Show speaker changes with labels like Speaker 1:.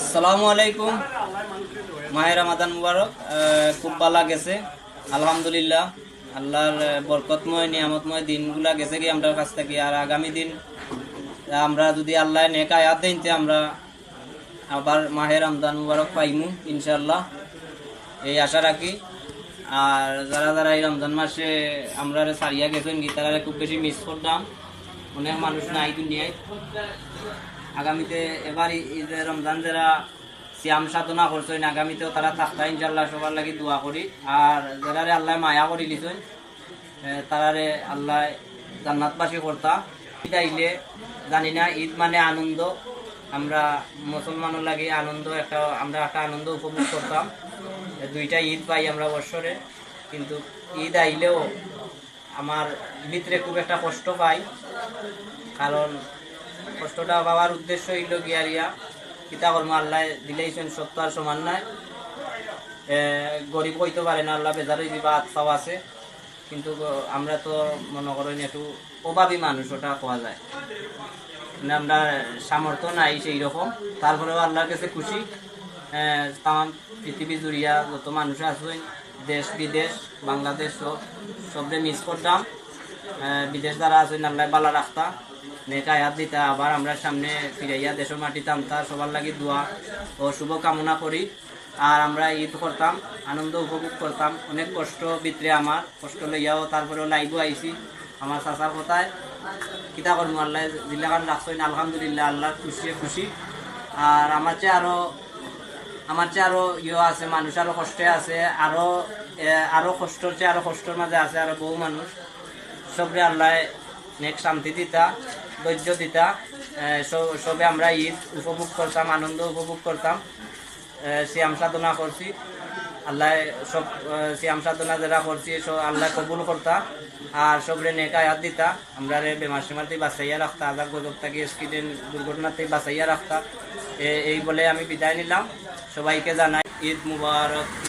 Speaker 1: আসসালামু আলাইকুম। মাহে রমাদান মুবারক। খুব ভালো গেছে আলহামদুলিল্লাহ। আল্লাহর বরকতময় নিয়ামতময় দিনগুলা গেছে কি আমরা কাছ থেকে। আর আগামী দিন আমরা যদি আল্লাহ নেক আয়াত দেন আমরা আবার মাহে রমজান মুবারক পাইমু ইনশাআল্লাহ, এই আশা রাখি। আর যারা যারা এই রমজান মাসে আমরা সারিয়া গেছেন কি তারা খুব বেশি মিস করতাম। অনেক মানুষ নাই দুনিয়ায়। আগামীতে এবার ঈদের রমজান যারা সিয়াম সাধনা করছেন আগামীতেও তারা থাকতা ইনশাল্লাহ, সবার লাগি দোয়া করি। আর যারা আল্লাহ মায়া করে লিছেন তারারে আল্লাহ জান্নাতবাসী করতা। ঈদ আইলে জানি না, ঈদ মানে আনন্দ। আমরা মুসলমানের লাগে আনন্দ আমরা একটা আনন্দ উপভোগ করতাম। দুইটা ঈদ পাই আমরা বছরে, কিন্তু ঈদ আইলেও আমার ভিতরে খুব একটা কষ্ট পাই। কারণ কষ্টটা পাওয়ার উদ্দেশ্য হইল গিয়ারিয়া কিতা কর্ম আল্লাহ দিলেইছেন, সত্য আর সমান নাই। গরিব হইতে পারে না, আল্লাহ বেজারই দিবা আত্মাও আছে, কিন্তু আমরা তো মনে করেন একটু অভাবী মানুষ, ওটা পাওয়া যায় মানে আমরা সামর্থ্য নাই সেই রকম। তারপরেও আল্লাহর কাছে খুশি। তাম পৃথিবী জুড়িয়া যত মানুষ আছেন, দেশ বিদেশ বাংলাদেশ সবরে মিস করতাম। বিদেশ দ্বারা আছেন আল্লাহ বালা রাখতা, নেক আয়াত দিতা, আবার আমরা সামনে ফিরাইয়া দেশের মাটি টানতা। সবার লাগি দোয়া ও শুভ কামনা করি। আর আমরা ঈদ করতাম, আনন্দ উপভোগ করতাম। অনেক কষ্ট ভিতরে আমার, কষ্ট লইয়াও তারপরেও লাইভও আইছি আমার চাচার কথায়। কিতা করবো, আল্লাহ জিল্লাখান রাখছেন আলহামদুলিল্লাহ, আল্লাহর খুশি। আর আমার চেয়ে আরো আছে মানুষ, আরো কষ্টে আছে, আরো কষ্টর চেয়ে আরো কষ্টর মাঝে আছে আরো বহু মানুষ। সবরে আল্লাহ নেক শান্তি দিতা, ধৈর্য দিতা। সবে আমরা ঈদ উপভোগ করতাম, আনন্দ উপভোগ করতাম। সিয়াম সাধনা করছি, আল্লাহ সব সিয়াম সাধনা যারা করছি আল্লাহ কবুল করতা। আর সবরে নেক আয়াত দিতা, আমরা বেমার সেমার থেকে বাঁচাইয়া রাখতা, আজাব গজব থেকে অ্যাক্সিডেন্ট দুর্ঘটনা থেকে বাঁচাইয়া রাখতা। এই বলে আমি বিদায় নিলাম। সবাইকে জানাই ঈদ মুবারক।